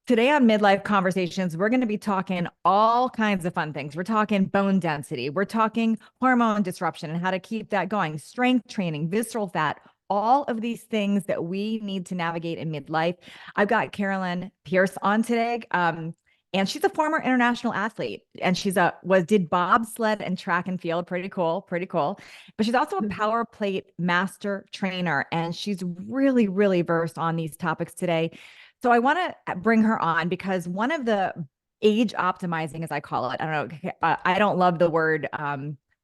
Today on Midlife Conversations, we're going to be talking all kinds of fun things. We're talking bone density, we're talking hormone disruption and how to keep that going, strength training, visceral fat, all of these things that we need to navigate in midlife. I've got Carolyn Pearce on today. And she's a former international athlete, and she's a was did bobsled and track and field. Pretty cool, pretty cool. But she's also a power plate master trainer, and she's really, really versed on these topics today. So I want to bring her on because one of the age optimizing, as I call it, I don't know, I don't love the word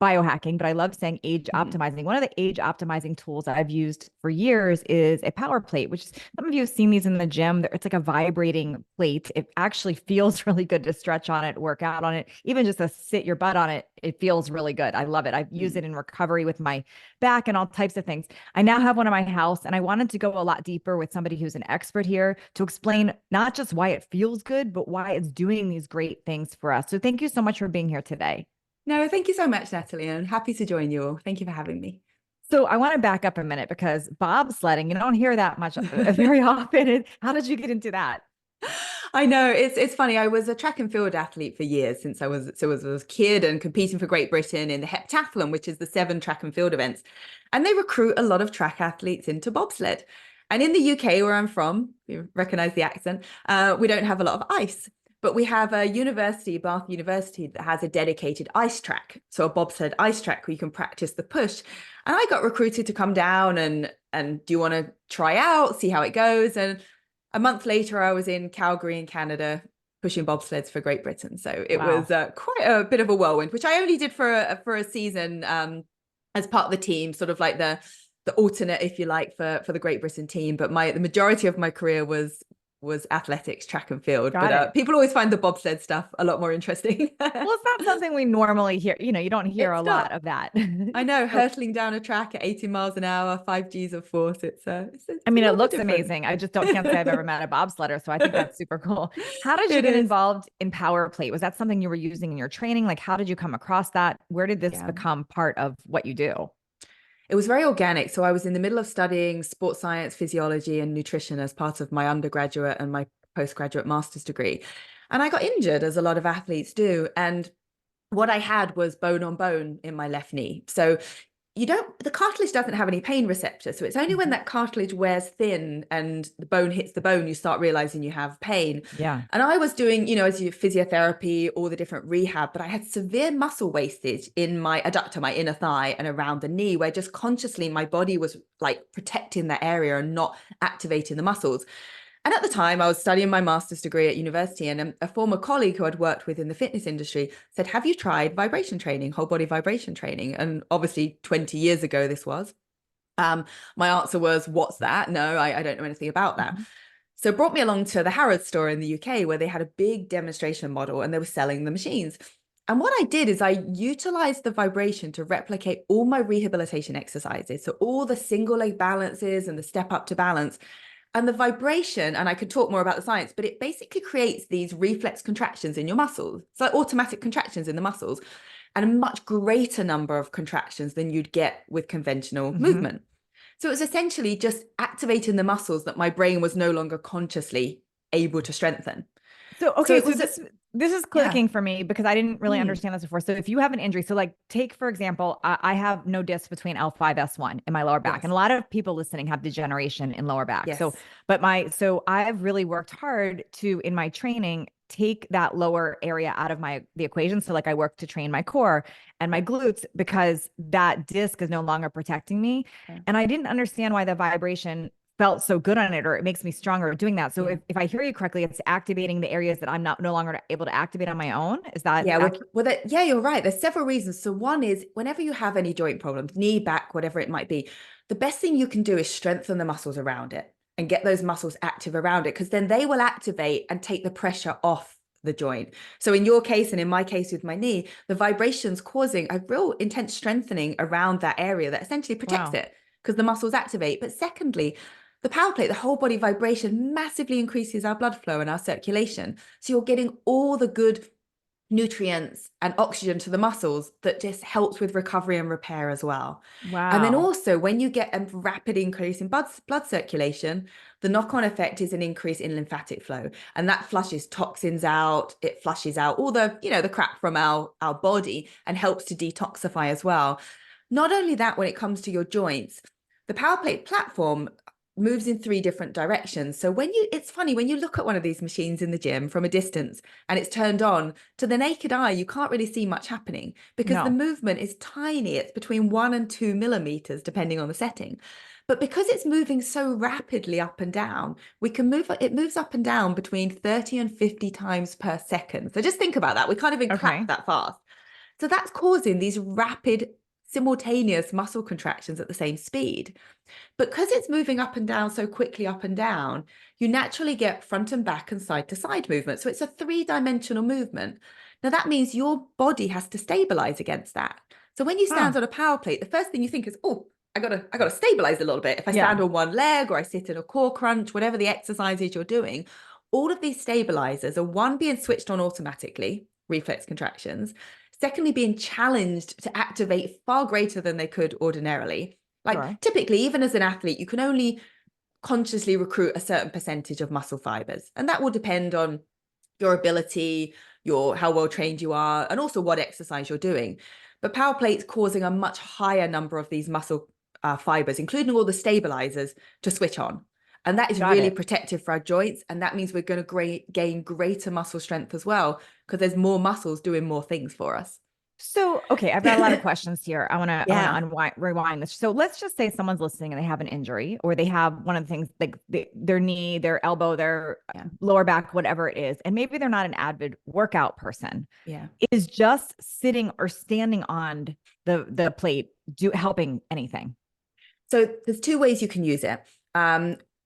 biohacking, but I love saying age Mhm. optimizing. One of the age optimizing tools I've used for years is a power plate, which some of you have seen these in the gym. It's like a vibrating plate. It actually feels really good to stretch on it, work out on it, even just to sit your butt on it. It feels really good. I love it. I've used Mm. it in recovery with my back and all types of things. I now have one in my house, and I wanted to go a lot deeper with somebody who's an expert here to explain not just why it feels good, but why it's doing these great things for us. So thank you so much for being here today. No, thank you so much, Natalie. I'm happy to join you all. Thank you for having me. So I want to back up a minute because bobsledding, you don't hear that much very often. How did you get into that? I know it's funny. I was a track and field athlete for years since I was a kid and competing for Great Britain in the heptathlon, which is the 7 track and field events. And they recruit a lot of track athletes into bobsled. And in the UK, where I'm from, you recognize the accent, we don't have a lot of ice. But we have a university, Bath University, that has a dedicated ice track. So a bobsled ice track where you can practice the push. And I got recruited to come down and do you want to try out, see how it goes? And a month later, I was in Calgary in Canada pushing bobsleds for Great Britain. So it was Wow. quite a bit of a whirlwind, which I only did for a season as part of the team, sort of like the alternate, if you like, for the Great Britain team. But the majority of my career was athletics, track and field. But Got it. people always find the bobsled stuff a lot more interesting. Well, it's not something we normally hear. You don't hear a It's lot not. of that. I know, So, hurtling down a track at 80 miles an hour, 5 Gs of force. I It's a mean, it little bit looks different. amazing. I just don't can't say I've ever met a bobsledder, so I think that's super cool. How did you It get is. involved in power plate? Was that something you were using in your training? Like, how did you come across that? Where did this Yeah. become part of what you do? It was very organic. So I was in the middle of studying sports science, physiology, and nutrition as part of my undergraduate and my postgraduate master's degree. And I got injured, as a lot of athletes do. And what I had was bone on bone in my left knee. So the cartilage doesn't have any pain receptors. So it's only when Mhm. that cartilage wears thin and the bone hits the bone, you start realizing you have pain. Yeah. And I was doing, as you physiotherapy, all the different rehab, but I had severe muscle wastage in my adductor, my inner thigh, and around the knee, where just consciously my body was like protecting that area and not activating the muscles. And at the time, I was studying my master's degree at university, and a former colleague who I'd worked with in the fitness industry said, "Have you tried vibration training, whole body vibration training?" And obviously, 20 years ago, this was. My answer was, "What's that? No, I don't know anything about that." Mhm. So it brought me along to the Harrods store in the UK, where they had a big demonstration model and they were selling the machines. And what I did is I utilized the vibration to replicate all my rehabilitation exercises. So all the single leg balances and the step up to balance. And the vibration, and I could talk more about the science, but it basically creates these reflex contractions in your muscles. It's like automatic contractions in the muscles, and a much greater number of contractions than you'd get with conventional Mhm. movement. So it was essentially just activating the muscles that my brain was no longer consciously able to strengthen. So So okay, it so was, this is yeah. clicking for me because I didn't really Mm, understand this before. So if you have an injury, so like take for example, I have no disc between L5 S1 in my lower back, and yes, a lot of people listening have degeneration in lower back. So, yes. so I've really worked hard to in my training take that lower area out of the equation. So like I work to train my core and my Yeah, glutes because that disc is no longer protecting me, yeah, and I didn't understand why the vibration felt so good on it or it makes me stronger doing that. So yeah. if I hear you correctly, it's activating the areas that I'm not no longer able to activate on my own. Is that Yeah, accurate? yeah, you're right. There's several reasons. So one is whenever you have any joint problems, knee, back, whatever it might be, the best thing you can do is strengthen the muscles around it and get those muscles active around it, because then they will activate and take the pressure off the joint. So in your case and in my case with my knee, the vibrations causing a real intense strengthening around that area that essentially protects Wow. it because the muscles activate. But secondly, the power plate, the whole body vibration massively increases our blood flow and our circulation. So you're getting all the good nutrients and oxygen to the muscles that just helps with recovery and repair as well. And then Wow. also when you get a rapid increase in blood circulation, the knock-on effect is an increase in lymphatic flow, and that flushes toxins out. It flushes out all the, the crap from our body and helps to detoxify as well. Not only that, when it comes to your joints, the power plate platform moves in 3 different directions. So it's funny, when you look at one of these machines in the gym from a distance and it's turned on, to the naked eye, you can't really see much happening because the movement is tiny. It's between 1 and 2 millimeters, depending on the setting. But because it's moving so rapidly up and down, it moves up and down between 30 and 50 times per second. So just think about that. We can't even clap that fast. So that's causing these rapid, simultaneous muscle contractions at the same speed. Because it's moving up and down so quickly, up and down, you naturally get front and back and side to side movement. So it's a 3-dimensional movement. Now that means your body has to stabilize against that. So when you stand on a power plate, the first thing you think is, oh, I gotta stabilize a little bit. If I stand on one leg or I sit in a core crunch, whatever the exercises you're doing, all of these stabilizers are, one, being switched on automatically, reflex contractions. Secondly, being challenged to activate far greater than they could ordinarily. Like typically, even as an athlete, you can only consciously recruit a certain percentage of muscle fibers. And that will depend on your ability, how well trained you are, and also what exercise you're doing. But power plates causing a much higher number of these muscle fibers, including all the stabilizers, to switch on. And that is really protective for our joints. And that means we're going to gain greater muscle strength as well, because there's more muscles doing more things for us. So, okay, I've got a lot of questions here. I want to rewind this. So let's just say someone's listening and they have an injury, or they have one of the things like their knee, their elbow, their lower back, whatever it is. And maybe they're not an avid workout person. Yeah. Is just sitting or standing on the plate helping anything? So there's 2 ways you can use it.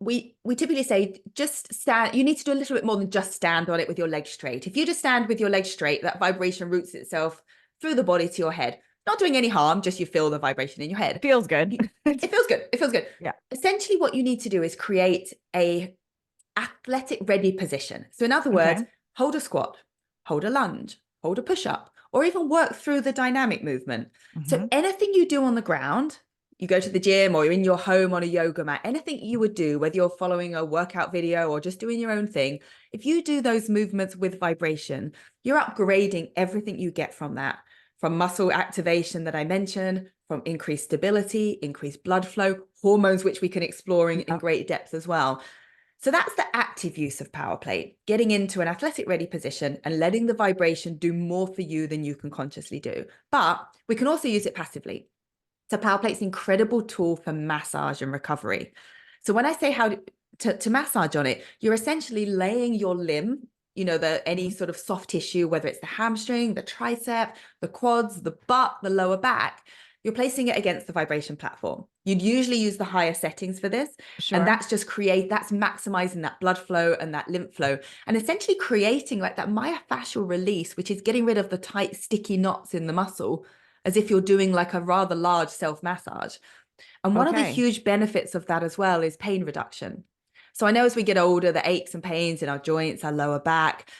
We typically say just stand. You need to do a little bit more than just stand on it with your legs straight. If you just stand with your legs straight, that vibration routes itself through the body to your head. Not doing any harm, just you feel the vibration in your head. It feels good. It feels good. It feels good. Yeah. Essentially, what you need to do is create a athletic ready position. So in other words, hold a squat, hold a lunge, hold a push-up, or even work through the dynamic movement. So anything you do on the ground, you go to the gym or you're in your home on a yoga mat, anything you would do, whether you're following a workout video or just doing your own thing, if you do those movements with vibration, you're upgrading everything you get from that, from muscle activation that I mentioned, from increased stability, increased blood flow, hormones, which we can explore in great depth as well. So that's the active use of power plate, getting into an athletic ready position and letting the vibration do more for you than you can consciously do. But we can also use it passively. So power plate's an incredible tool for massage and recovery. So when I say how to massage on it, you're essentially laying your limb, any sort of soft tissue, whether it's the hamstring, the tricep, the quads, the butt, the lower back, you're placing it against the vibration platform. You'd usually use the higher settings for this. And that's maximizing that blood flow and that lymph flow, and essentially creating like that myofascial release, which is getting rid of the tight, sticky knots in the muscle, as if you're doing like a rather large self-massage. And one of the huge benefits of that as well is pain reduction. So I know as we get older, the aches and pains in our joints, our lower back,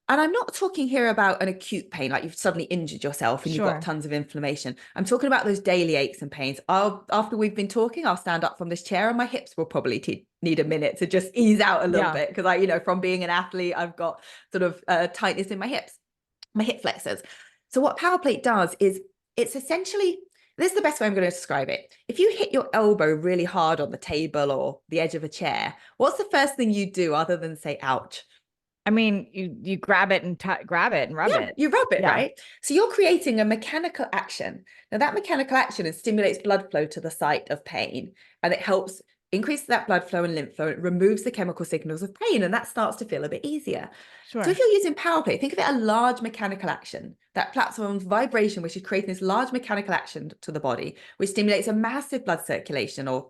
and I'm not talking here about an acute pain, like you've suddenly injured yourself and you've got tons of inflammation. I'm talking about those daily aches and pains. After we've been talking, I'll stand up from this chair and my hips will probably need a minute to just ease out a little bit, because from being an athlete, I've got sort of tightness in my hips, my hip flexors. So what power plate does is it's essentially, this is the best way I'm going to describe it. If you hit your elbow really hard on the table or the edge of a chair, what's the first thing you do other than say, ouch? I mean, you grab it and grab it and rub it. You rub it, right? So you're creating a mechanical action. Now that mechanical action stimulates blood flow to the site of pain, and it helps increase that blood flow and lymph flow. It removes the chemical signals of pain, and that starts to feel a bit easier. So if you're using power plate, think of it a large mechanical action. That platform's vibration, which is creating this large mechanical action to the body, which stimulates a massive blood circulation or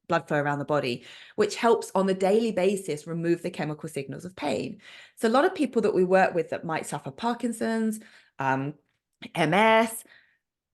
blood flow around the body, which helps on a daily basis remove the chemical signals of pain. So a lot of people that we work with that might suffer Parkinson's, MS,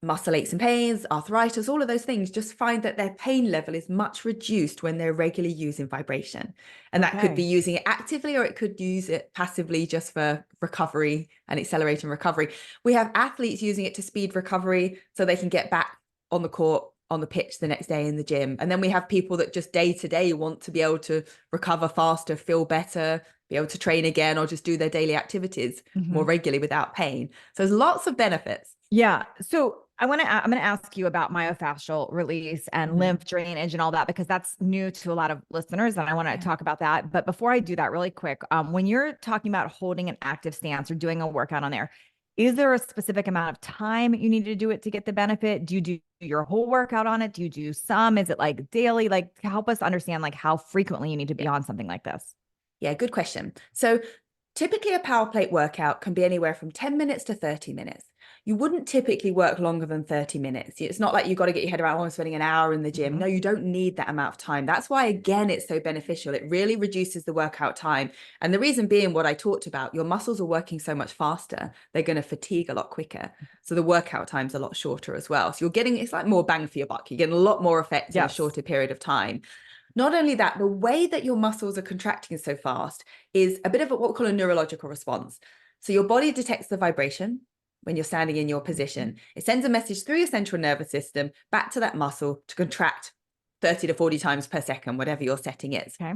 muscle aches and pains, arthritis, all of those things, just find that their pain level is much reduced when they're regularly using vibration. And that could be using it actively, or it could use it passively just for recovery and accelerating recovery. We have athletes using it to speed recovery so they can get back on the court on the pitch the next day in the gym. And then we have people that just day to day want to be able to recover faster, feel better, be able to train again, or just do their daily activities more regularly without pain. So there's lots of benefits. Yeah. So I'm going to ask you about myofascial release and lymph drainage and all that, because that's new to a lot of listeners. And I want to talk about that. But before I do that really quick, when you're talking about holding an active stance or doing a workout on there, is there a specific amount of time you need to do it to get the benefit? Do you do your whole workout on it? Do you do some? Is it like daily? Like, help us understand like how frequently you need to be on something like this. Yeah, good question. So typically a power plate workout can be anywhere from 10 minutes to 30 minutes. You wouldn't typically work longer than 30 minutes. It's not like you've got to get your head around, oh, I'm spending an hour in the gym. No, you don't need that amount of time. That's why, again, it's so beneficial. It really reduces the workout time. And the reason being what I talked about, your muscles are working so much faster. They're going to fatigue a lot quicker. So the workout time's a lot shorter as well. So you're getting, it's like more bang for your buck. You're getting a lot more effect in a shorter period of time. Not only that, the way that your muscles are contracting so fast is a bit of what we call a neurological response. So your body detects the vibration when you're standing in your position. It sends a message through your central nervous system back to that muscle to contract 30 to 40 times per second, whatever your setting is. Okay.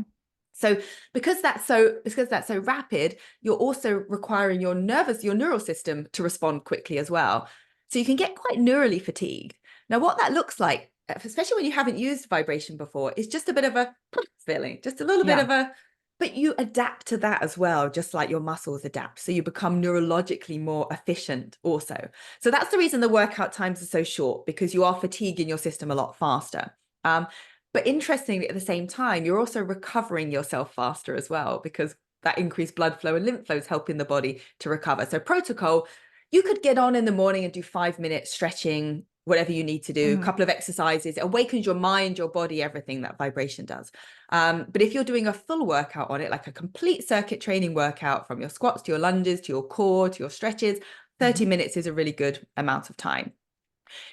So because that's so rapid, you're also requiring your neural system to respond quickly as well. So you can get quite neurally fatigued. Now, what that looks like, especially when you haven't used vibration before, is just a bit of a feeling, just a little bit of a, but you adapt to that as well, just like your muscles adapt. So you become neurologically more efficient also. So that's the reason the workout times are so short, because you are fatiguing your system a lot faster. But interestingly, at the same time, you're also recovering yourself faster as well, because that increased blood flow and lymph flow is helping the body to recover. So protocol, you could get on in the morning and do 5 minutes stretching, whatever you need to do, a couple of exercises. It awakens your mind, your body, everything that vibration does. But if you're doing a full workout on it, like a complete circuit training workout from your squats to your lunges, to your core, to your stretches, 30 minutes is a really good amount of time.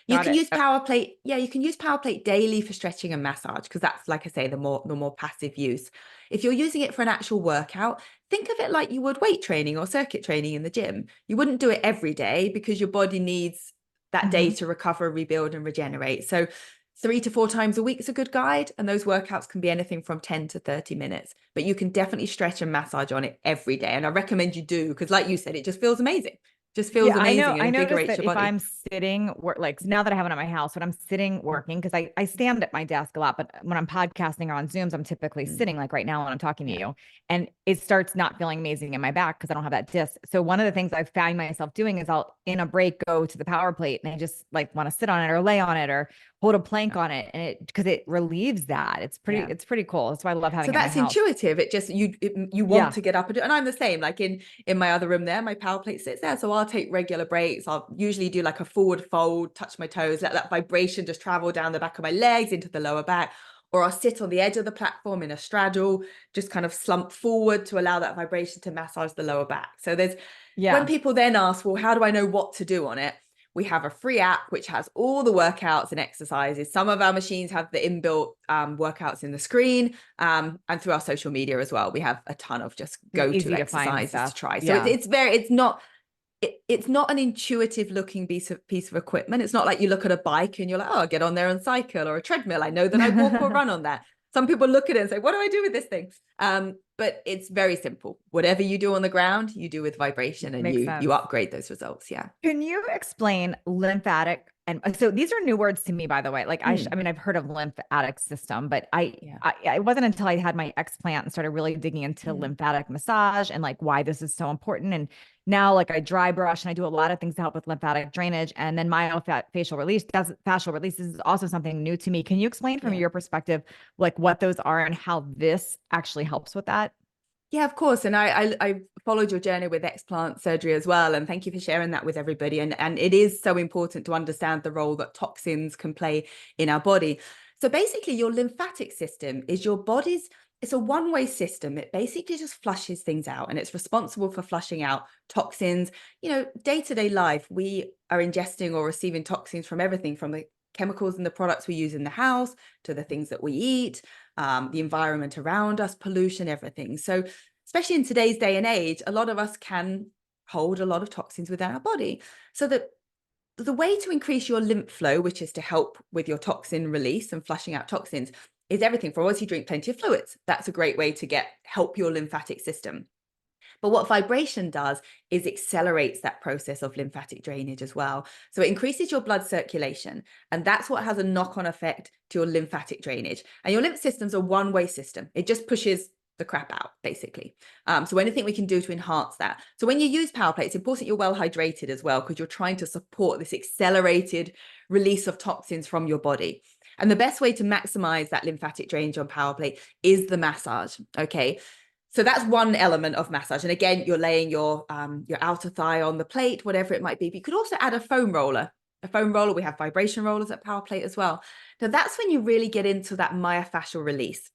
You can use power plate. Yeah, you can use power plate daily for stretching and massage, because that's, like I say, the more passive use. If you're using it for an actual workout, think of it like you would weight training or circuit training in the gym. You wouldn't do it every day because your body needs that day to recover, rebuild, and regenerate. So 3 to 4 times a week is a good guide. And those workouts can be anything from 10 to 30 minutes, but you can definitely stretch and massage on it every day. And I recommend you do, because like you said, it just feels amazing. Just feels amazing and invigorates your body. If I'm sitting, like now that I have it at my house, when I'm sitting working, because I stand at my desk a lot, but when I'm podcasting or on Zooms, I'm typically sitting, like right now when I'm talking to you, and it starts not feeling amazing in my back because I don't have that disc. So one of the things I've found myself doing is I'll, in a break, go to the power plate and I just like want to sit on it or lay on it or hold a plank on it, and because it relieves that. It's pretty cool. That's why I love having it. So that's intuitive. It just, you want to get up and do it. And I'm the same, like in my other room there, my power plate sits there. So I'll take regular breaks. I'll usually do like a forward fold, touch my toes, let that vibration just travel down the back of my legs into the lower back. Or I'll sit on the edge of the platform in a straddle, just kind of slump forward to allow that vibration to massage the lower back. So there's, when people then ask, well, how do I know what to do on it? We have a free app which has all the workouts and exercises. Some of our machines have the inbuilt workouts in the screen, and through our social media as well. We have a ton of just go-to exercises to try. So it's not an intuitive looking piece of equipment. It's not like you look at a bike and you're like, oh, I'll get on there and cycle, or a treadmill. I know that I walk or run on that. Some people look at it and say, what do I do with this thing? But it's very simple. Whatever you do on the ground, you do with vibration, and you upgrade those results. Yeah. Can you explain lymphatic? And so these are new words to me, by the way. Like I mean, I've heard of lymphatic system, but I wasn't until I had my explant and started really digging into lymphatic massage and like why this is so important. And now, like, I dry brush and I do a lot of things to help with lymphatic drainage. And then myofascial release, fascial release is also something new to me. Can you explain from your perspective, like what those are and how this actually helps with that? Yeah, of course. And I followed your journey with explant surgery as well. And thank you for sharing that with everybody. And it is so important to understand the role that toxins can play in our body. So basically, your lymphatic system is your body's, it's a one-way system. It basically just flushes things out, and it's responsible for flushing out toxins. You know, day-to-day life, we are ingesting or receiving toxins from everything from the chemicals and the products we use in the house to the things that we eat, the environment around us, pollution, everything. So especially in today's day and age, a lot of us can hold a lot of toxins within our body. So that the way to increase your lymph flow, which is to help with your toxin release and flushing out toxins, is everything from obviously drink plenty of fluids. That's a great way to help your lymphatic system. But what vibration does is accelerates that process of lymphatic drainage as well. So it increases your blood circulation, and that's what has a knock-on effect to your lymphatic drainage. And your lymph system's a one-way system. It just pushes the crap out, basically. So anything we can do to enhance that. So when you use power plate, it's important you're well hydrated as well, because you're trying to support this accelerated release of toxins from your body. And the best way to maximize that lymphatic drainage on power plate is the massage. Okay. So that's one element of massage. And again, you're laying your outer thigh on the plate, whatever it might be. But you could also add a foam roller. A foam roller, we have vibration rollers at power plate as well. Now that's when you really get into that myofascial release.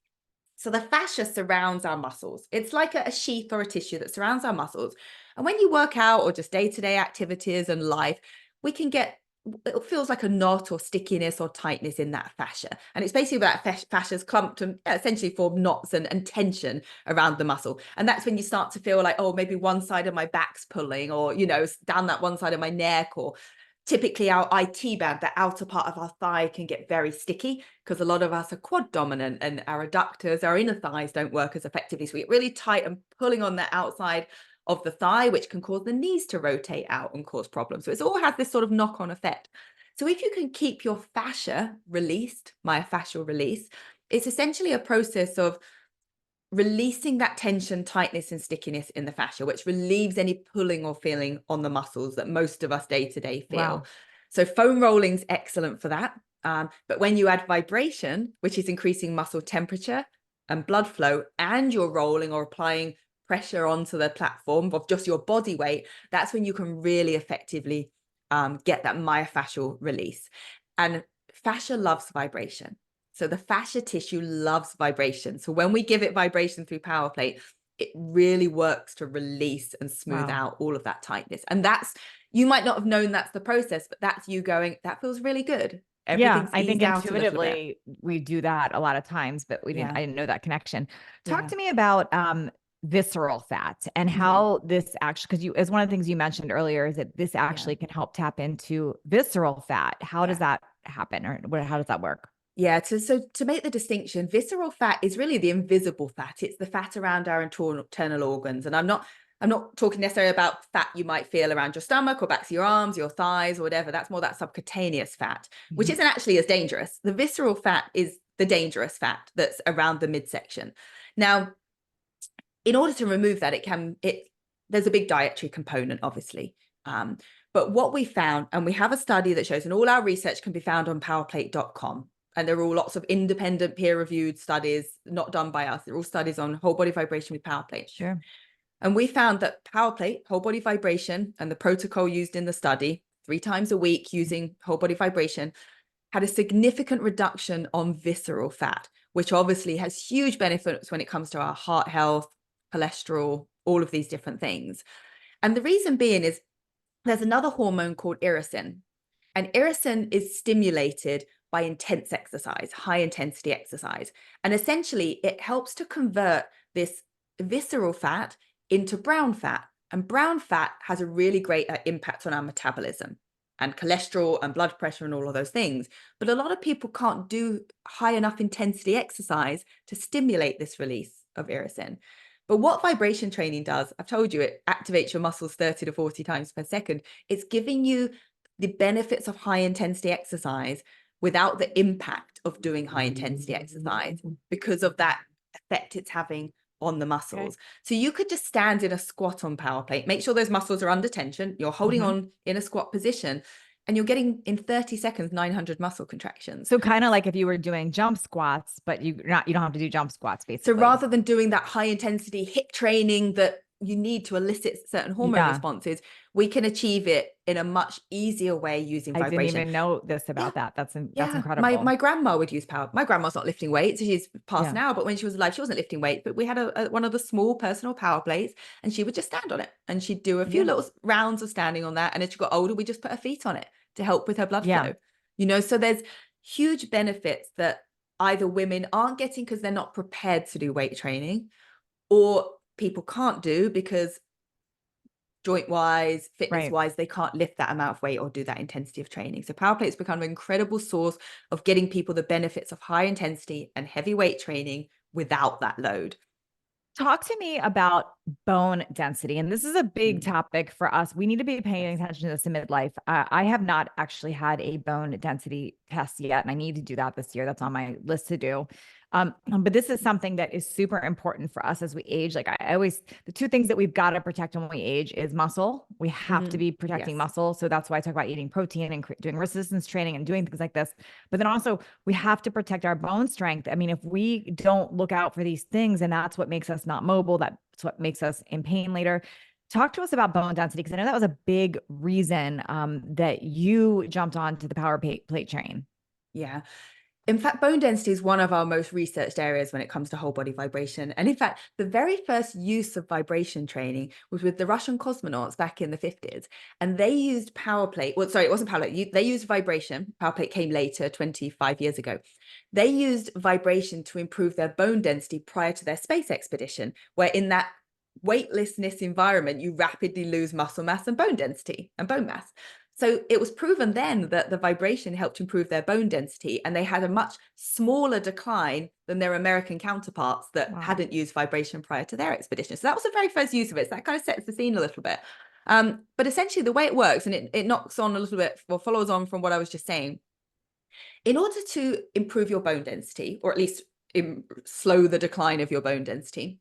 So the fascia surrounds our muscles. It's like a sheath or a tissue that surrounds our muscles. And when you work out or just day-to-day activities and life, we can get, it feels like a knot or stickiness or tightness in that fascia. And it's basically that fascia's clumped and essentially form knots and tension around the muscle. And that's when you start to feel like, oh, maybe one side of my back's pulling, or, you know, down that one side of my neck, or typically our IT band, the outer part of our thigh, can get very sticky because a lot of us are quad dominant and our adductors, our inner thighs don't work as effectively. So we get really tight and pulling on the outside of the thigh, which can cause the knees to rotate out and cause problems. So it all has this sort of knock-on effect. So if you can keep your fascia released, myofascial release, it's essentially a process of releasing that tension, tightness, and stickiness in the fascia, which relieves any pulling or feeling on the muscles that most of us day to day feel. Wow. So foam rolling's excellent for that. But when you add vibration, which is increasing muscle temperature and blood flow, and you're rolling or applying pressure onto the platform of just your body weight, that's when you can really effectively get that myofascial release. And fascia loves vibration. So the fascia tissue loves vibration. So when we give it vibration through power plate, it really works to release and smooth out all of that tightness. And that's, you might not have known that's the process, but that's you going, that feels really good. Everything's I think eased out intuitively we do that a lot of times, but I didn't know that connection. Talk to me about visceral fat and how this actually, because as one of the things you mentioned earlier, is that this actually can help tap into visceral fat. How does that happen, or how does that work? Yeah, so to make the distinction, visceral fat is really the invisible fat. It's the fat around our internal organs. And I'm not talking necessarily about fat you might feel around your stomach or backs of your arms, your thighs, or whatever. That's more that subcutaneous fat, which isn't actually as dangerous. The visceral fat is the dangerous fat that's around the midsection. Now, in order to remove that, there's a big dietary component, obviously. But what we found, and we have a study that shows, and all our research can be found on powerplate.com. And there are all lots of independent peer-reviewed studies, not done by us. They're all studies on whole body vibration with power plate. Sure. And we found that power plate, whole body vibration, and the protocol used in the study, 3 times a week using whole body vibration, had a significant reduction on visceral fat, which obviously has huge benefits when it comes to our heart health, cholesterol, all of these different things. And the reason being is there's another hormone called irisin. And irisin is stimulated by intense exercise, high intensity exercise. And essentially, it helps to convert this visceral fat into brown fat. And brown fat has a really great impact on our metabolism and cholesterol and blood pressure and all of those things. But a lot of people can't do high enough intensity exercise to stimulate this release of irisin. But what vibration training does, I've told you, it activates your muscles 30 to 40 times per second. It's giving you the benefits of high intensity exercise without the impact of doing high intensity exercise because of that effect it's having on the muscles. Okay. So you could just stand in a squat on power plate, make sure those muscles are under tension, you're holding on in a squat position, and you're getting in 30 seconds 900 muscle contractions. So kind of like if you were doing jump squats, but you don't have to do jump squats, basically. So rather than doing that high intensity HIIT training that you need to elicit certain hormone responses, we can achieve it in a much easier way using vibration. I didn't even know this about that. That's incredible. My grandma would use power. My grandma's not lifting weights. She's passed now, but when she was alive, she wasn't lifting weights. But we had one of the small personal power plates, and she would just stand on it. And she'd do a few little rounds of standing on that. And as she got older, we just put her feet on it to help with her blood flow. You know, so there's huge benefits that either women aren't getting because they're not prepared to do weight training, or people can't do because joint wise, fitness Right. wise, they can't lift that amount of weight or do that intensity of training. So power plate's become an incredible source of getting people the benefits of high intensity and heavy weight training without that load. Talk to me about bone density. And this is a big Mm. topic for us. We need to be paying Yes. attention to this in midlife. I have not actually had a bone density test yet, and I need to do that this year. That's on my list to do. But this is something that is super important for us as we age. Like I always, the two things that we've got to protect when we age is muscle. We have to be protecting Yes. muscle. So that's why I talk about eating protein and doing resistance training and doing things like this. But then also we have to protect our bone strength. I mean, if we don't look out for these things, and that's what makes us not mobile, that's what makes us in pain later. Talk to us about bone density, because I know that was a big reason that you jumped onto the power plate train. Yeah. In fact, bone density is one of our most researched areas when it comes to whole body vibration. And in fact, the very first use of vibration training was with the Russian cosmonauts back in the 50s. And they used power plate. Well, sorry, it wasn't power plate. They used vibration. Power plate came later, 25 years ago. They used vibration to improve their bone density prior to their space expedition, where in that weightlessness environment, you rapidly lose muscle mass and bone density and bone mass. So it was proven then that the vibration helped improve their bone density, and they had a much smaller decline than their American counterparts that Wow. hadn't used vibration prior to their expedition. So that was the very first use of it. So that kind of sets the scene a little bit. But essentially the way it works, and it knocks on a little bit, or follows on from what I was just saying, in order to improve your bone density, or at least slow the decline of your bone density,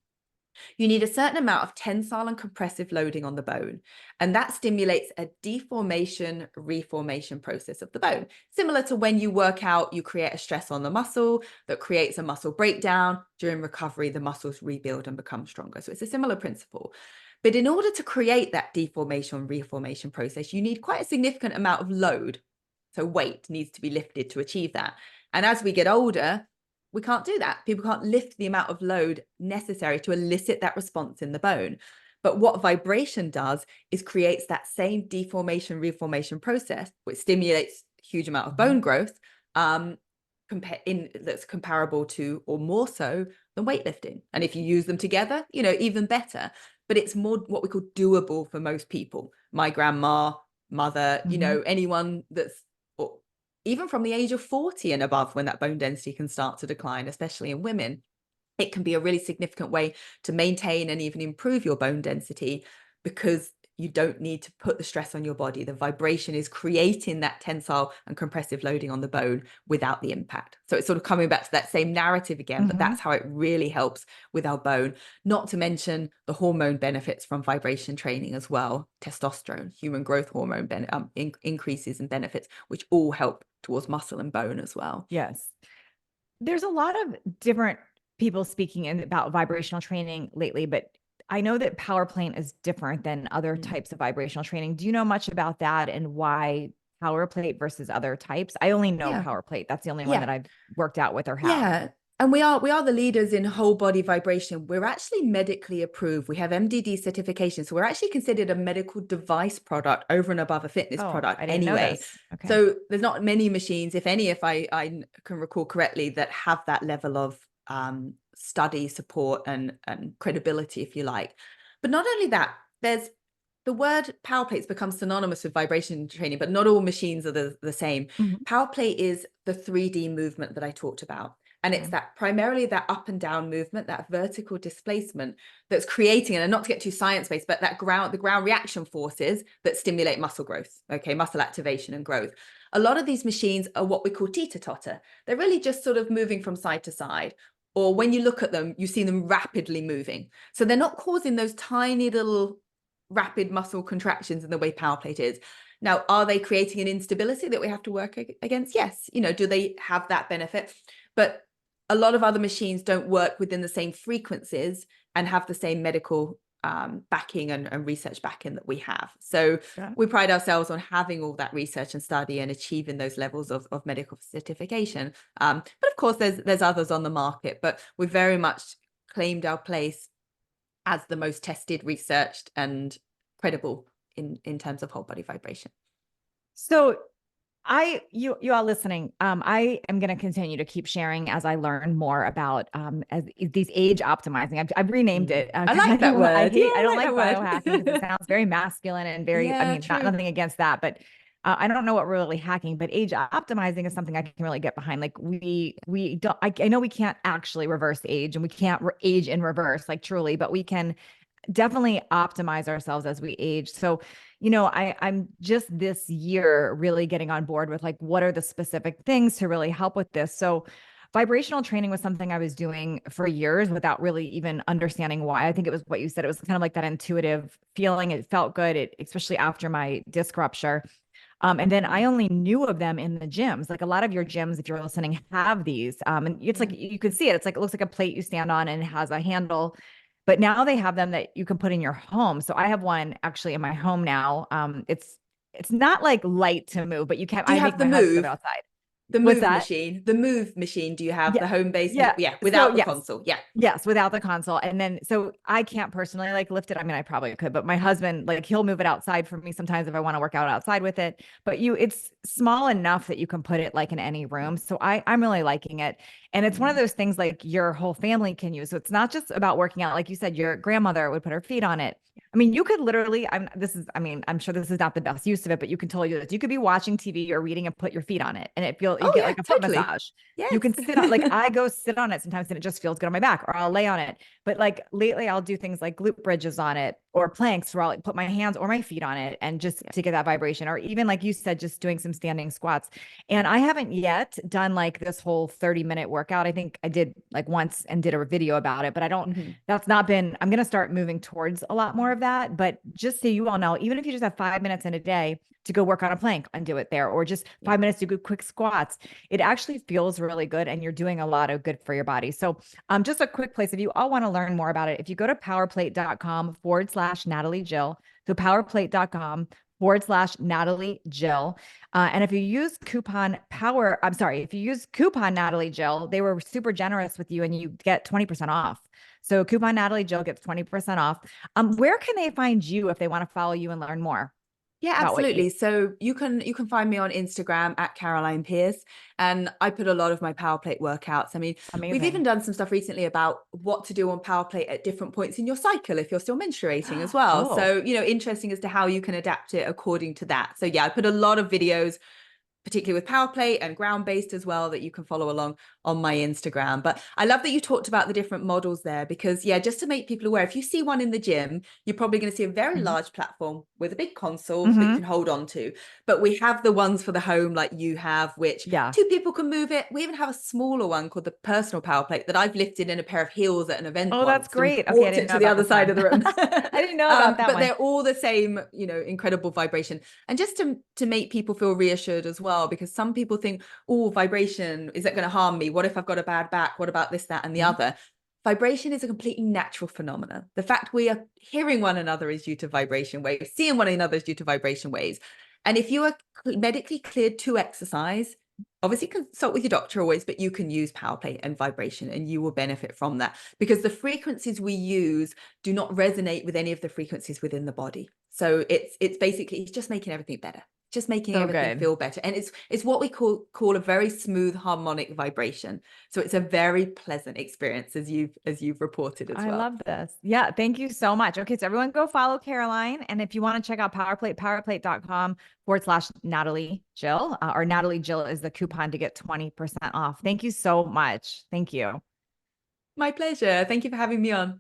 you need a certain amount of tensile and compressive loading on the bone, and that stimulates a deformation reformation process of the bone. Similar to when you work out, you create a stress on the muscle that creates a muscle breakdown. During recovery, the muscles rebuild and become stronger. So it's a similar principle. But in order to create that deformation reformation process, you need quite a significant amount of load. So weight needs to be lifted to achieve that. And as we get older, we can't do that. People can't lift the amount of load necessary to elicit that response in the bone. But what vibration does is creates that same deformation reformation process, which stimulates a huge amount of bone growth, that's comparable to, or more so, than weightlifting. And if you use them together, even better. But it's more what we call doable for most people. My grandma, mother, anyone that's, even from the age of 40 and above, when that bone density can start to decline, especially in women, it can be a really significant way to maintain and even improve your bone density, because you don't need to put the stress on your body. The vibration is creating that tensile and compressive loading on the bone without the impact. So it's sort of coming back to that same narrative again, but that's how it really helps with our bone. Not to mention the hormone benefits from vibration training as well. Testosterone, human growth hormone increases and benefits, which all help towards muscle and bone as well. Yes. There's a lot of different people speaking about vibrational training lately, but I know that power plane is different than other types of vibrational training. Do you know much about that and why power plate versus other types? I only know power plate. That's the only one that I've worked out with or have. Yeah. And we are the leaders in whole body vibration. We're actually medically approved. We have MDD certification. So we're actually considered a medical device product over and above a fitness product I didn't know anyway. this. Okay. So there's not many machines, if any, if I can recall correctly, that have that level of study support and credibility, if you like. But not only that, there's the word power plates becomes synonymous with vibration training, but not all machines are the same. Power plate is the 3D movement that I talked about. And it's that primarily that up and down movement, that vertical displacement that's creating, and not to get too science-based, but the ground reaction forces that stimulate muscle growth, muscle activation and growth. A lot of these machines are what we call teeter-totter. They're really just sort of moving from side to side. Or when you look at them, you see them rapidly moving. So they're not causing those tiny little rapid muscle contractions in the way power plate is. Now, are they creating an instability that we have to work against? Yes. Do they have that benefit? But a lot of other machines don't work within the same frequencies and have the same medical backing and research backing that we have. So we pride ourselves on having all that research and study and achieving those levels of medical certification. But of course, there's others on the market, but we've very much claimed our place as the most tested, researched, and credible in terms of whole body vibration. So You all listening, I am going to continue to keep sharing as I learn more about as these age optimizing. I've renamed it I because like that word. Yeah, I I don't like like that biohacking because it word. sounds very masculine and very, I Yeah, mean, not true. nothing against that, but I don't know what we're really hacking, but age optimizing is something I can really get behind. Like we don't, I know we can't actually reverse age and we can't age in reverse, like truly, but we can definitely optimize ourselves as we age. So, I'm just this year really getting on board with like, what are the specific things to really help with this? So, vibrational training was something I was doing for years without really even understanding why. I think it was what you said. It was kind of like that intuitive feeling. It felt good, especially after my disc rupture. And then I only knew of them in the gyms. Like a lot of your gyms, if you're listening, have these. And it's like Yeah. you can see it. It's like it looks like a plate you stand on and it has a handle. But now they have them that you can put in your home. So I have one actually in my home now. It's not like light to move, but you can't. Do you I make have my husband go the outside. What's move that? machine? The move machine, do you have Yeah. the home based? Yeah. Yeah, So without the yes. console. Yeah. Yes, without the console. And then so I can't personally like lift it. I mean, I probably could, but my husband, like he'll move it outside for me sometimes if I want to work out outside with it. But it's small enough that you can put it like in any room. So I'm really liking it. And it's one of Mm. those things like your whole family can use. So it's not just about working out. Like you said, your grandmother would put her feet on it. I mean, you could literally, I'm sure this is not the best use of it, but you can totally do this. You could be watching TV or reading and put your feet on it and you Oh get yeah, like a foot totally. massage. You Yes. can sit on, like I go sit on it sometimes and it just feels good on my back, or I'll lay on it. But like lately I'll do things like glute bridges on it or planks where I'll like, put my hands or my feet on it and just Yeah. to get that vibration, or even like you said, just doing some standing squats. And I haven't yet done like this whole 30-minute workout. I think I did like once and did a video about it, but Mhm. that's not been, I'm going to start moving towards a lot more of that. But just so you all know, even if you just have 5 minutes in a day to go work on a plank and do it there, or just Yeah. 5 minutes to do quick squats, it actually feels really good and you're doing a lot of good for your body. So just a quick place if you all want to learn more about it, if you go to powerplate.com/Natalie Jill, so powerplate.com/Natalie Jill. And if you use if you use coupon Natalie Jill, they were super generous with you and you get 20% off. So coupon Natalie Jill gets 20% off. Where can they find you if they want to follow you and learn more Yeah, about what you absolutely. So you can find me on Instagram at Caroline Pearce, and I put a lot of my power plate workouts. I mean, we've even amazing? done some stuff recently about what to do on power plate at different points in your cycle if you're still menstruating as well. Oh, So, interesting as to how you can adapt it according to that. So yeah, I put a lot of videos particularly with power plate and ground based as well, that you can follow along on my Instagram. But I love that you talked about the different models there, because yeah, just to make people aware, if you see one in the gym, you're probably going to see a very mm-hmm. large platform with a big console that you Mm-hmm. can hold on to. But we have the ones for the home like you have, which Yeah. two people can move it. We even have a smaller one called the personal power plate that I've lifted in a pair of heels at an event Oh, that's once and great. Okay, I walked didn't it know to the about other this side one. of the room. I didn't know about that But one. they're all the same, incredible vibration. And just to make people feel reassured as well, because some people think, oh, vibration, is that going to harm me? What if I've got a bad back? What about this, that, and the Mhm. other? Vibration is a completely natural phenomenon. The fact we are hearing one another is due to vibration waves, seeing one another is due to vibration waves. And if you are medically cleared to exercise, obviously consult with your doctor always, but you can use power plate and vibration and you will benefit from that, because the frequencies we use do not resonate with any of the frequencies within the body. So it's basically, it's just making everything better, just making So everything good. feel better. And it's what we call a very smooth harmonic vibration. So it's a very pleasant experience, as you've reported as I well. love this. Yeah, thank you so much. Okay, so everyone go follow Caroline. And if you want to check out Powerplate, powerplate.com/Natalie Jill, or Natalie Jill is the coupon to get 20% off. Thank you so much. Thank you. My pleasure. Thank you for having me on.